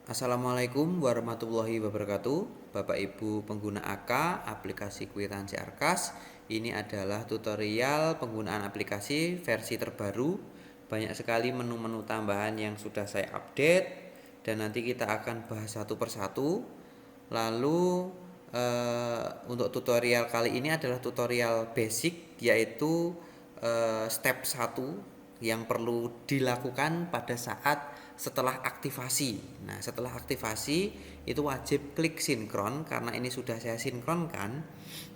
Assalamualaikum warahmatullahi wabarakatuh. Bapak Ibu pengguna AK aplikasi kwitansi Arkas. Ini adalah tutorial penggunaan aplikasi versi terbaru. Banyak sekali menu-menu tambahan yang sudah saya update dan nanti kita akan bahas satu persatu. Lalu untuk tutorial kali ini adalah tutorial basic, yaitu step 1 yang perlu dilakukan pada saat setelah aktivasi. Nah, setelah aktivasi itu wajib klik sinkron. Karena ini sudah saya sinkronkan,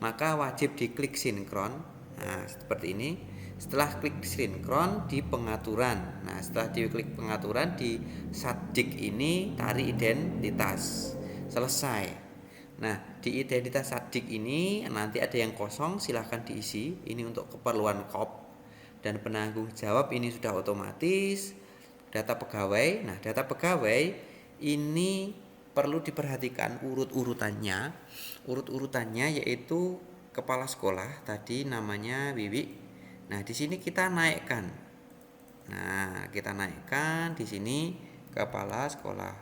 maka wajib diklik sinkron. Nah, seperti ini. Setelah klik sinkron di pengaturan. Nah, setelah diklik pengaturan di subjek ini tarik identitas. Selesai. Nah, di identitas subjek ini nanti ada yang kosong, silahkan diisi. Ini untuk keperluan KOP. Dan penanggung jawab ini sudah otomatis. Data pegawai. Nah, data pegawai ini perlu diperhatikan urut-urutannya. Urut-urutannya yaitu kepala sekolah, tadi namanya Wiwi. Nah, di sini kita naikkan. Nah, kita naikkan di sini kepala sekolah.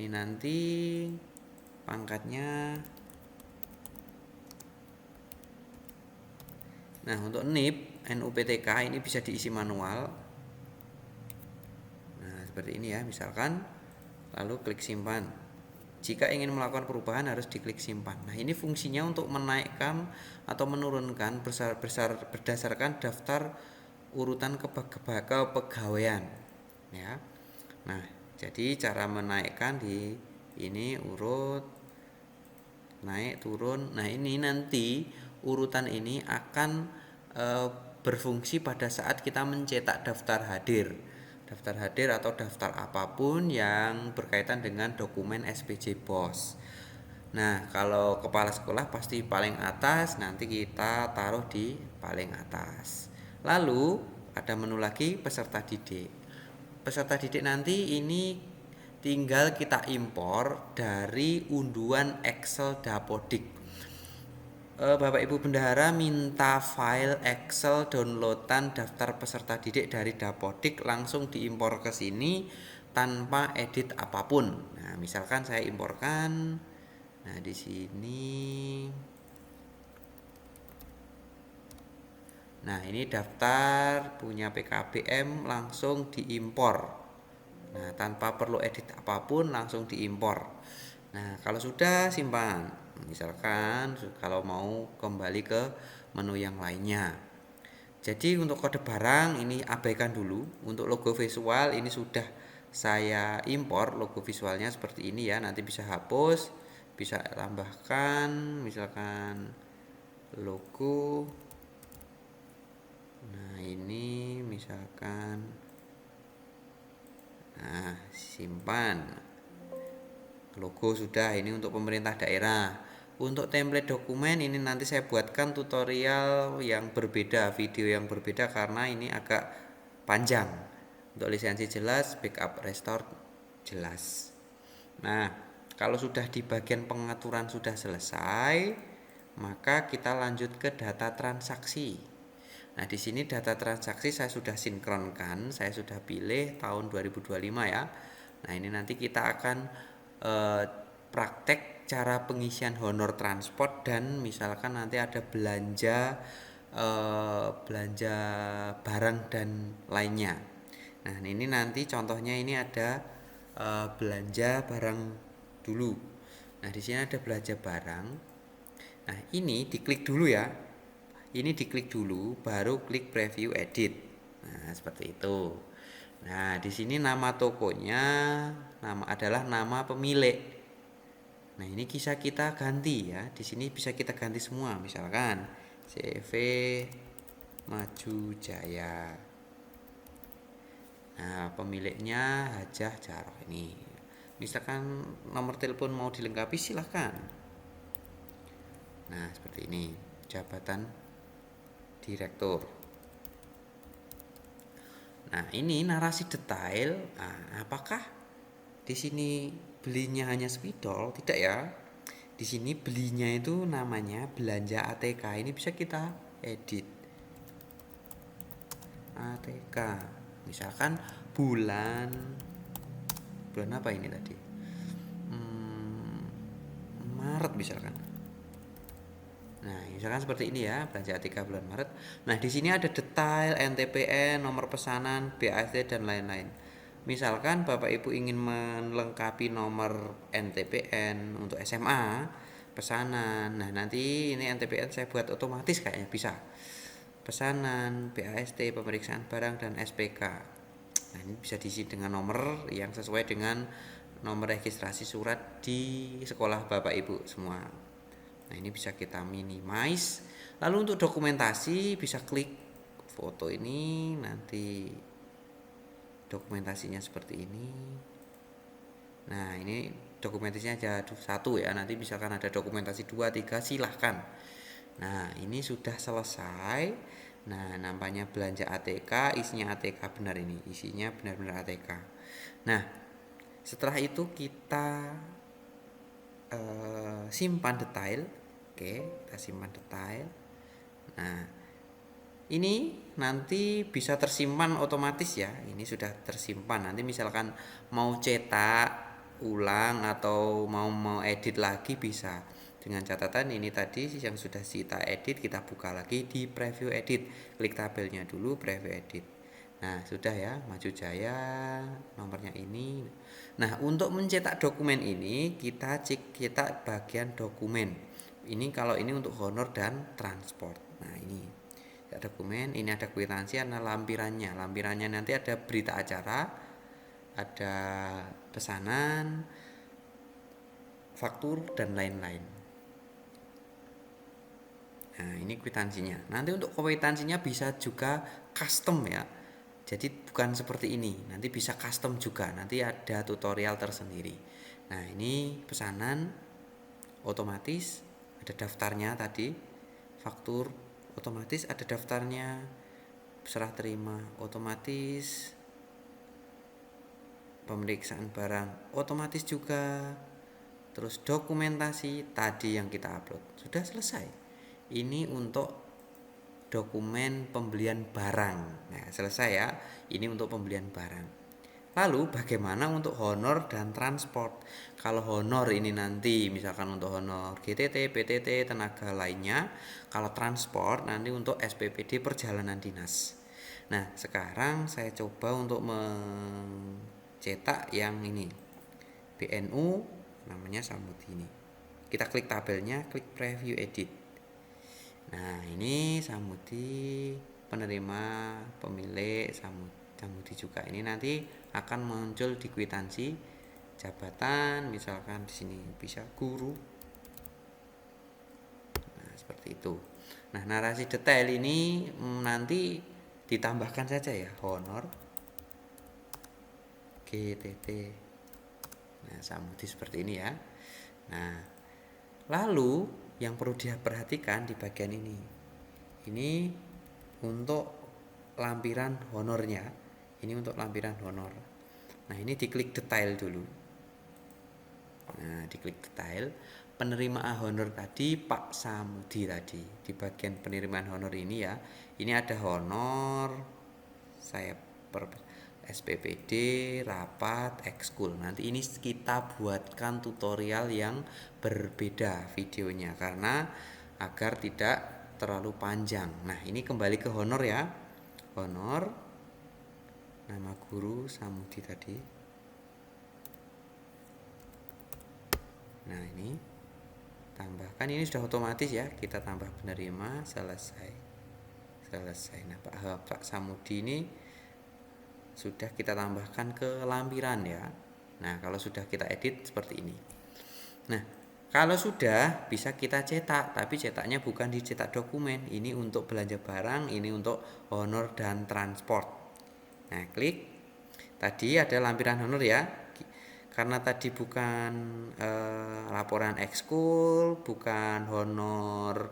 Ini nanti pangkatnya. Nah, untuk NIP, NUPTK ini bisa diisi manual. Nah, seperti ini ya, misalkan. Lalu klik simpan. Jika ingin melakukan perubahan harus diklik simpan. Nah, ini fungsinya untuk menaikkan atau menurunkan berdasarkan daftar urutan kepegawaian ya. Nah, jadi cara menaikkan di ini urut naik turun. Nah, ini nanti urutan ini akan berfungsi pada saat kita mencetak daftar hadir. Daftar hadir atau daftar apapun yang berkaitan dengan dokumen SPJ BOS. Nah, kalau kepala sekolah pasti paling atas, nanti kita taruh di paling atas. Lalu ada menu lagi peserta didik. Peserta didik nanti ini tinggal kita impor dari unduhan Excel Dapodik. Bapak Ibu Bendahara minta file Excel downloadan daftar peserta didik dari Dapodik langsung diimpor ke sini tanpa edit apapun. Nah, misalkan saya imporkan. Nah, di sini. Nah, ini daftar punya PKBM langsung diimpor. Nah, tanpa perlu edit apapun langsung diimpor. Nah, kalau sudah simpan. Misalkan kalau mau kembali ke menu yang lainnya. Jadi untuk kode barang ini abaikan dulu. Untuk logo visual ini sudah saya impor logo visualnya seperti ini ya. Nanti bisa hapus, bisa tambahkan misalkan logo. Nah, ini misalkan. Nah, simpan. Logo sudah, ini untuk pemerintah daerah. Untuk template dokumen ini nanti saya buatkan tutorial yang berbeda, video yang berbeda karena ini agak panjang. Untuk lisensi jelas, backup restore jelas. Nah, kalau sudah di bagian pengaturan sudah selesai, maka kita lanjut ke data transaksi. Nah, di sini data transaksi saya sudah sinkronkan, saya sudah pilih tahun 2025 ya. Nah, ini nanti kita akan praktek cara pengisian honor transport dan misalkan nanti ada belanja barang dan lainnya. Nah, ini nanti contohnya ini ada belanja barang dulu. Nah, di sini ada belanja barang. Nah, ini diklik dulu ya. Ini diklik dulu, baru klik preview edit. Nah, seperti itu. Nah, di sini nama tokonya adalah nama pemilik. Nah, ini bisa kita ganti ya. Di sini bisa kita ganti semua, misalkan CV Maju Jaya. Nah, pemiliknya Hajah Jaroh ini. Misalkan nomor telepon mau dilengkapi silahkan. Nah, seperti ini. Jabatan direktur. Nah, ini narasi detail. Nah, apakah di sini belinya hanya spidol? Tidak ya. Di sini belinya itu namanya belanja ATK. Ini bisa kita edit. ATK. Misalkan bulan apa ini tadi? Maret misalkan. Nah, misalkan seperti ini ya, belanja ATK bulan Maret. Nah, di sini ada detail NTPN, nomor pesanan, BAST dan lain-lain. Misalkan Bapak Ibu ingin melengkapi nomor NTPN untuk SMA, pesanan. Nah, nanti ini NTPN saya buat otomatis kayaknya bisa. Pesanan, BAST, pemeriksaan barang dan SPK. Nah, ini bisa diisi dengan nomor yang sesuai dengan nomor registrasi surat di sekolah Bapak Ibu semua. Nah, ini bisa kita minimize. Lalu untuk dokumentasi bisa klik foto ini, nanti dokumentasinya seperti ini. Nah, ini dokumentasinya aja satu ya. Nanti misalkan ada dokumentasi 2, 3 silahkan. Nah, ini sudah selesai. Nah, nampaknya belanja ATK, isinya ATK benar ini. Isinya benar-benar ATK. Nah, setelah itu kita simpan detail. Oke, kita simpan detail. Nah, ini nanti bisa tersimpan otomatis ya. Ini sudah tersimpan. Nanti misalkan mau cetak ulang atau mau edit lagi bisa. Dengan catatan ini tadi yang sudah kita edit, kita buka lagi di preview edit. Klik tabelnya dulu, preview edit. Nah, sudah ya, Maju Jaya nomornya ini. Nah, untuk mencetak dokumen ini kita cetak bagian dokumen. Ini kalau ini untuk honor dan transport. Nah, ini dokumen, ini ada kwitansi, ada lampirannya. Lampirannya nanti ada berita acara, ada pesanan, faktur dan lain-lain. Nah, ini kwitansinya. Nanti untuk kwitansinya bisa juga custom ya. Jadi bukan seperti ini. Nanti bisa custom juga. Nanti ada tutorial tersendiri. Nah, ini pesanan otomatis ada daftarnya tadi. Faktur otomatis ada daftarnya. Serah terima otomatis. Pemeriksaan barang otomatis juga. Terus dokumentasi tadi yang kita upload. Sudah selesai. Ini untuk dokumen pembelian barang. Nah, selesai ya. Ini untuk pembelian barang. Lalu bagaimana untuk honor dan transport? Kalau honor ini nanti misalkan untuk honor GTT, PTT, tenaga lainnya. Kalau transport nanti untuk SPPD perjalanan dinas. Nah, sekarang saya coba untuk mencetak yang ini. BNU namanya Samudi ini. Kita klik tabelnya, klik preview edit. Nah, ini Samudi penerima pemilik Samudi juga. Ini nanti akan muncul di kwitansi jabatan, misalkan di sini bisa guru. Nah, seperti itu. Nah, narasi detail ini nanti ditambahkan saja ya, honor GTT. Nah, Samudi seperti ini ya. Nah, lalu yang perlu diperhatikan di bagian ini. Ini untuk lampiran honornya. Ini untuk lampiran honor. Nah, ini diklik detail dulu. Nah, diklik detail. Penerima honor tadi Pak Samudi tadi. Di bagian penerimaan honor ini ya. Ini ada honor saya SPPD, rapat, ekskul. Nanti ini kita buatkan tutorial yang berbeda videonya karena agar tidak terlalu panjang. Nah, ini kembali ke honor ya. Honor nama guru Samudi tadi. Nah, ini tambahkan, ini sudah otomatis ya. Kita tambah penerima, selesai. Nah, Pak Samudi ini sudah kita tambahkan ke lampiran ya. Nah, kalau sudah kita edit seperti ini. Nah, kalau sudah bisa kita cetak, tapi cetaknya bukan dicetak dokumen. Ini untuk belanja barang, ini untuk honor dan transport. Nah, klik. Tadi ada lampiran honor ya. Karena tadi bukan laporan ekskul, bukan honor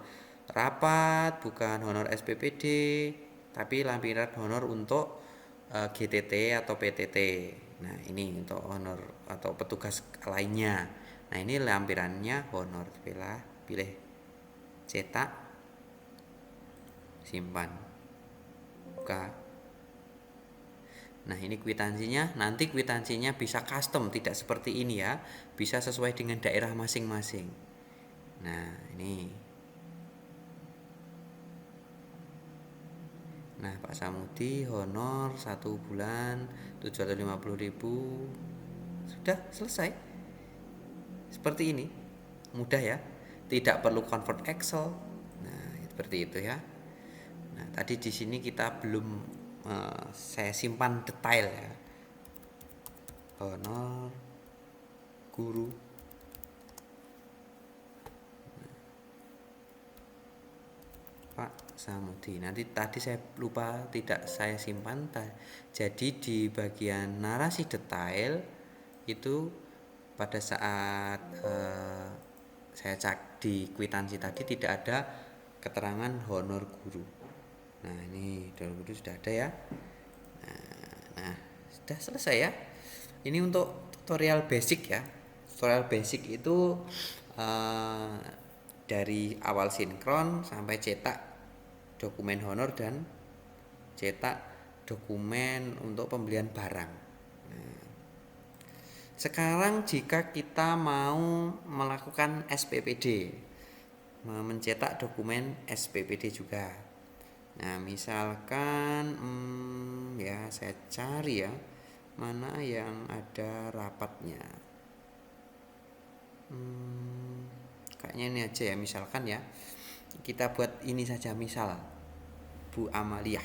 rapat, bukan honor SPPD, tapi lampiran honor untuk GTT atau PTT. Nah, ini untuk honor atau petugas lainnya. Nah, ini lampirannya honor. Pilih cetak, simpan, buka. Nah, ini kwitansinya. Nanti kwitansinya bisa custom, tidak seperti ini ya. Bisa sesuai dengan daerah masing-masing. Nah, ini. Nah, Pak Samudi honor 1 bulan 750.000. Sudah selesai. Seperti ini. Mudah ya. Tidak perlu convert Excel. Nah, seperti itu ya. Nah, tadi di sini kita belum saya simpan detail ya. Honor guru. Pak Samudi. Nanti tadi saya lupa tidak saya simpan. Jadi di bagian narasi detail itu pada saat saya cek di kwitansi tadi tidak ada keterangan honor guru. Nah, ini honor guru sudah ada ya. Nah, sudah selesai ya. Ini untuk tutorial basic ya. Tutorial basic itu eh, dari awal sinkron sampai cetak dokumen honor dan cetak dokumen untuk pembelian barang. Nah, sekarang jika kita mau melakukan SPPD, mencetak dokumen SPPD juga. Nah, misalkan ya saya cari ya mana yang ada rapatnya. Kayaknya ini aja ya, misalkan ya. Kita buat ini saja, misal Bu Amalia.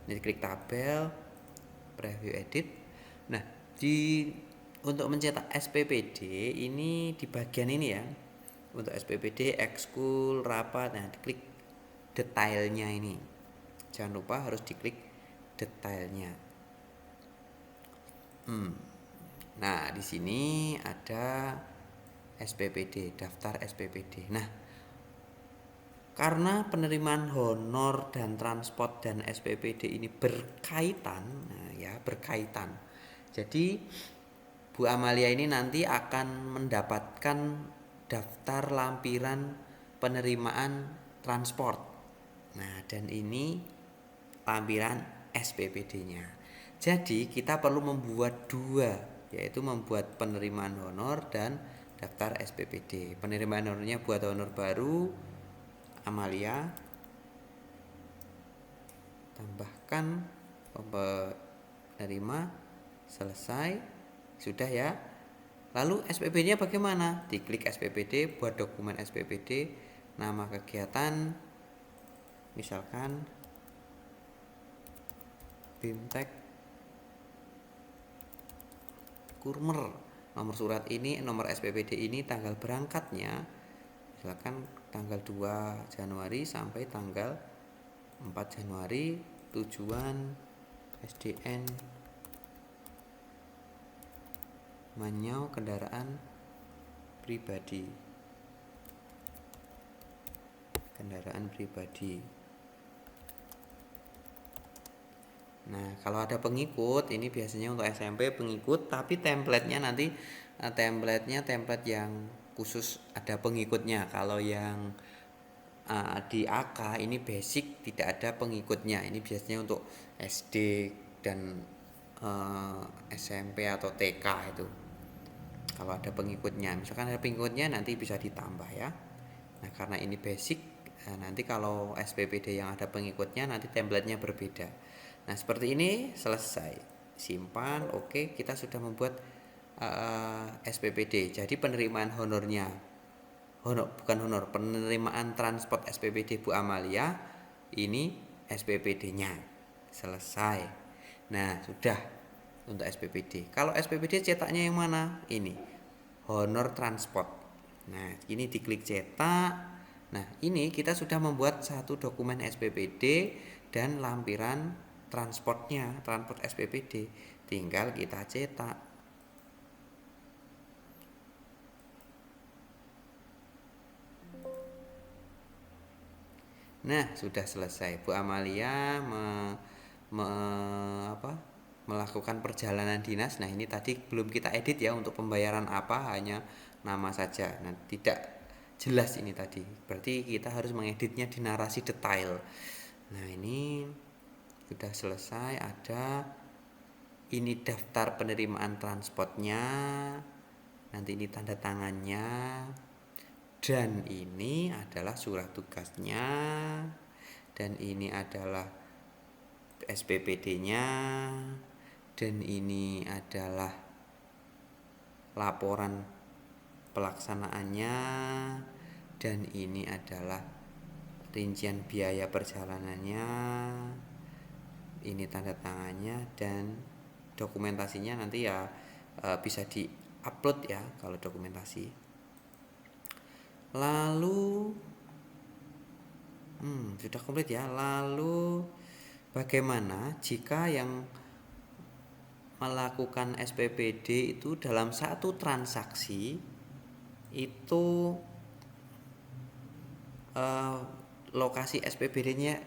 Jadi klik tabel, preview edit. Nah, untuk mencetak SPPD ini di bagian ini ya. Untuk SPPD, ekskul, rapat, nah diklik detailnya ini. Jangan lupa harus diklik detailnya. Nah, di sini ada SPPD, daftar SPPD. Nah, karena penerimaan honor dan transport dan SPPD ini berkaitan, nah ya berkaitan. Jadi Bu Amalia ini nanti akan mendapatkan daftar lampiran penerimaan transport. Nah, dan ini lampiran SPPD-nya. Jadi kita perlu membuat dua, yaitu membuat penerimaan honor dan daftar SPPD. Penerimaan honornya buat honor baru Amalia, tambahkan penerima, selesai, sudah ya. Lalu SPPD-nya bagaimana? Diklik SPPD, buat dokumen SPPD, nama kegiatan, misalkan Bimtek Kurmer. Nomor surat ini, nomor SPPD ini, tanggal berangkatnya misalkan tanggal 2 Januari sampai tanggal 4 Januari, tujuan SDN Manyau, kendaraan pribadi. Nah, kalau ada pengikut, ini biasanya untuk SMP pengikut, tapi template-nya nanti template yang khusus ada pengikutnya. Kalau yang di AK ini basic, tidak ada pengikutnya. Ini biasanya untuk SD dan SMP atau TK itu. Kalau ada pengikutnya, misalkan ada pengikutnya nanti bisa ditambah ya. Nah, karena ini basic, nanti kalau SPPD yang ada pengikutnya nanti template-nya berbeda. Nah, seperti ini selesai. Simpan, oke, kita sudah membuat SPPD. Jadi penerimaan honornya, penerimaan transport SPPD Bu Amalia, ini SPPD-nya selesai. Nah, sudah untuk SPPD. Kalau SPPD cetaknya yang mana? Ini honor transport. Nah, ini diklik cetak. Nah, ini kita sudah membuat satu dokumen SPPD dan lampiran transportnya, transport SPPD. Tinggal kita cetak. Nah, sudah selesai. Bu Amalia melakukan perjalanan dinas. Nah, ini tadi belum kita edit ya untuk pembayaran apa, hanya nama saja. Nah, tidak jelas ini tadi. Berarti kita harus mengeditnya di narasi detail. Nah, ini sudah selesai, ada ini daftar penerimaan transportnya, nanti ini tanda tangannya, dan ini adalah surat tugasnya, dan ini adalah SPPD-nya, dan ini adalah laporan pelaksanaannya, dan ini adalah rincian biaya perjalanannya, ini tanda tangannya, dan dokumentasinya nanti ya bisa di-upload ya kalau dokumentasi. Lalu sudah komplit ya. Lalu bagaimana jika yang melakukan SPPD itu dalam satu transaksi itu lokasi SPPD-nya,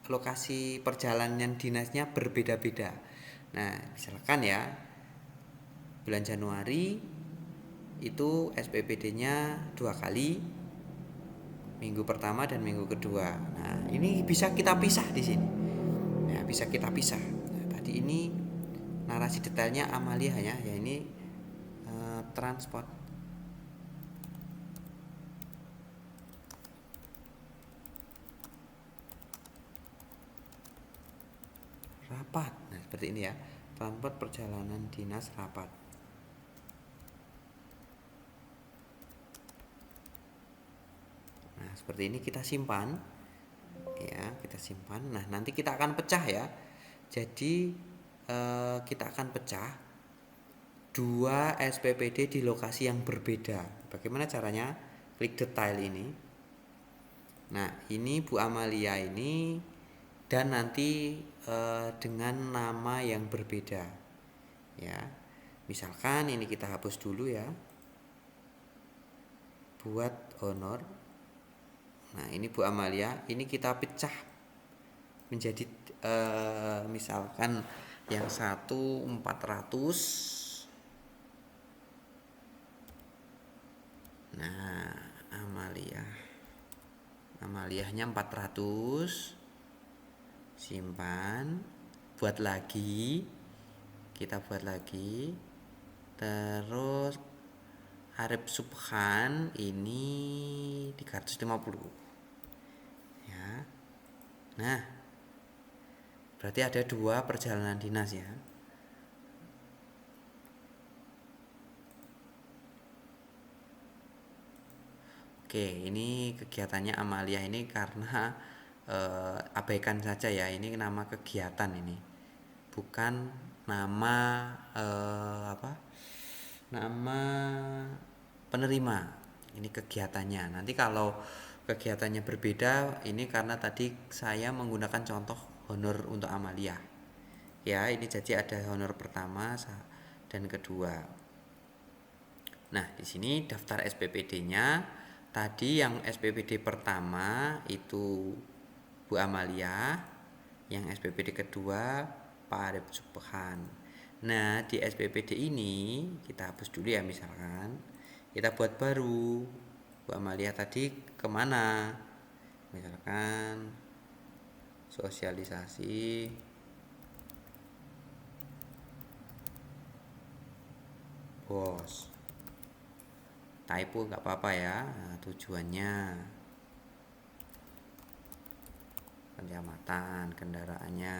lokasi perjalanan dinasnya berbeda-beda. Nah, misalkan ya bulan Januari itu SPPD-nya 2 kali, minggu pertama dan minggu kedua. Nah, ini bisa kita pisah di sini. Ya, bisa kita pisah. Nah, tadi ini narasi detailnya Amalia ya ini transport. Rapat. Nah, seperti ini ya. Transport perjalanan dinas rapat. Nah, seperti ini kita simpan. Ya, kita simpan. Nah, nanti kita akan pecah ya. Jadi kita akan pecah 2 SPPD di lokasi yang berbeda. Bagaimana caranya? Klik detail ini. Nah, ini Bu Amalia ini dan nanti dengan nama yang berbeda. Ya. Misalkan ini kita hapus dulu ya. Buat honor. Nah, ini Bu Amalia, ini kita pecah menjadi misalkan yang satu 400. Nah, Amaliahnya 400. Simpan, buat lagi. Kita buat lagi. Terus Arif Subhan ini 350. Ya. Nah, berarti ada 2 perjalanan dinas ya. Oke, ini kegiatannya Amalia ini karena abaikan saja ya. Ini nama kegiatan ini, bukan nama nama penerima. Ini kegiatannya. Nanti kalau kegiatannya berbeda, ini karena tadi saya menggunakan contoh honor untuk Amalia. Ya, ini jadi ada honor pertama dan kedua. Nah, di sini daftar SPPD-nya. Tadi yang SPPD pertama itu Bu Amalia, yang SPPD kedua Pak Arif Subhan. Nah, di SPPD ini kita hapus dulu ya, misalkan kita buat baru. Bu Amalia tadi kemana? Misalkan sosialisasi bos. Typo nggak apa-apa ya. Nah, tujuannya kecamatan, kendaraannya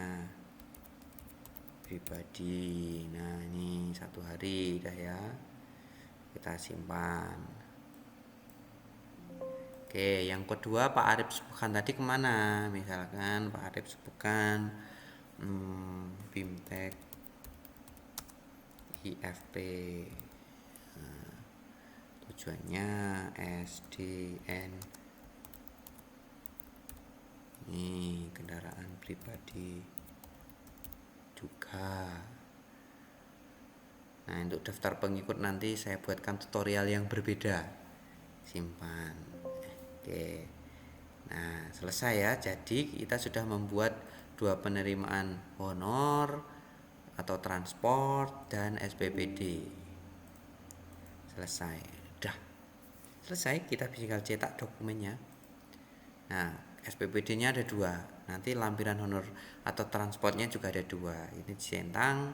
pribadi. Nah, ini 1 hari dah ya. Kita simpan. Oke, yang kedua Pak Arif Subhan tadi kemana? Misalkan Pak Arif Subhan Bimtek IFP. Nah, tujuannya SDN. Ini kendaraan pribadi juga. Nah, untuk daftar pengikut nanti saya buatkan tutorial yang berbeda. Simpan. Oke. Nah, selesai ya. Jadi kita sudah membuat 2 penerimaan honor atau transport dan SPPD. Selesai. Udah. Selesai, kita tinggal cetak dokumennya. Nah, SPPD-nya ada 2. Nanti lampiran honor atau transportnya juga ada 2. Ini centang.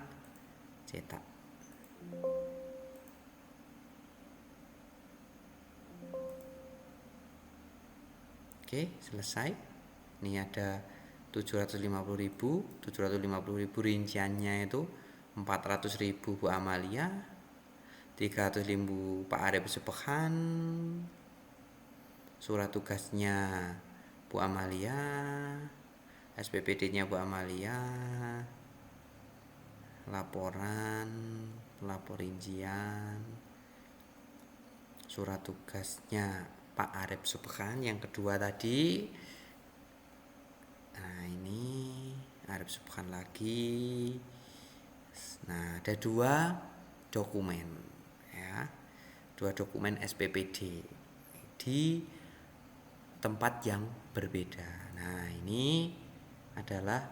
cetak. Oke, selesai. Ini ada 750.000, 750.000 rinciannya itu 400.000 Bu Amalia, 300.000 Pak Arif Sepekan, surat tugasnya Bu Amalia, SPPD-nya Bu Amalia, laporan, lapor rincian, surat tugasnya Pak Arif Sepekan yang kedua tadi. Nah, ini Arif Sepekan lagi. Nah, ada dua dokumen ya. Dua dokumen SPPD di tempat yang berbeda. Nah, ini adalah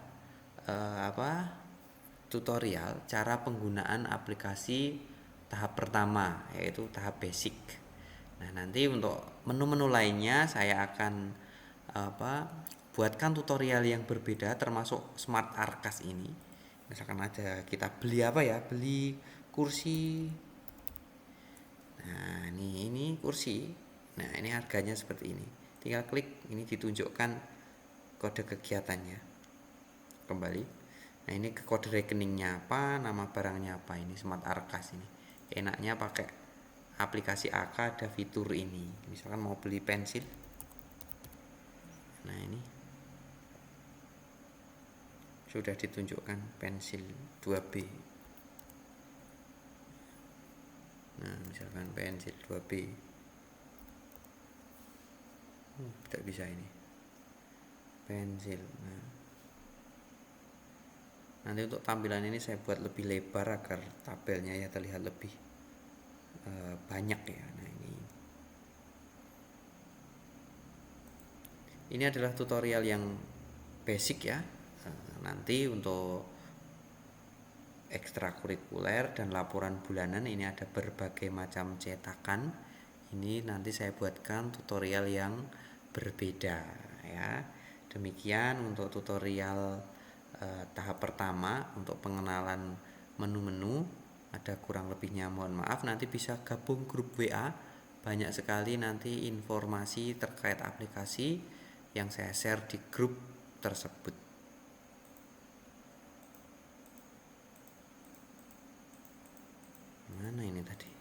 tutorial cara penggunaan aplikasi tahap pertama, yaitu tahap basic. Nah, nanti untuk menu-menu lainnya saya akan buatkan tutorial yang berbeda, termasuk Smart Arkas ini. Misalkan ada kita beli beli kursi. Nah, ini kursi. Nah, ini harganya seperti ini. Tinggal klik, ini ditunjukkan kode kegiatannya. Kembali. Nah, ini ke kode rekeningnya apa, nama barangnya apa. Ini Smart Arkas ini. Enaknya pakai aplikasi AK ada fitur ini. Misalkan mau beli pensil. Nah, ini sudah ditunjukkan pensil 2B. Nah, misalkan pensil 2B. Tidak bisa ini. Pensil. Nah, nanti untuk tampilan ini saya buat lebih lebar agar tabelnya ya terlihat lebih banyak ya. Nah, ini adalah tutorial yang basic ya. Nanti untuk ekstrakurikuler dan laporan bulanan ini ada berbagai macam cetakan. Ini nanti saya buatkan tutorial yang berbeda ya. Demikian untuk tutorial tahap pertama untuk pengenalan menu-menu. Ada kurang lebihnya mohon maaf, nanti bisa gabung grup WA. Banyak sekali nanti informasi terkait aplikasi yang saya share di grup tersebut. Mana ini tadi?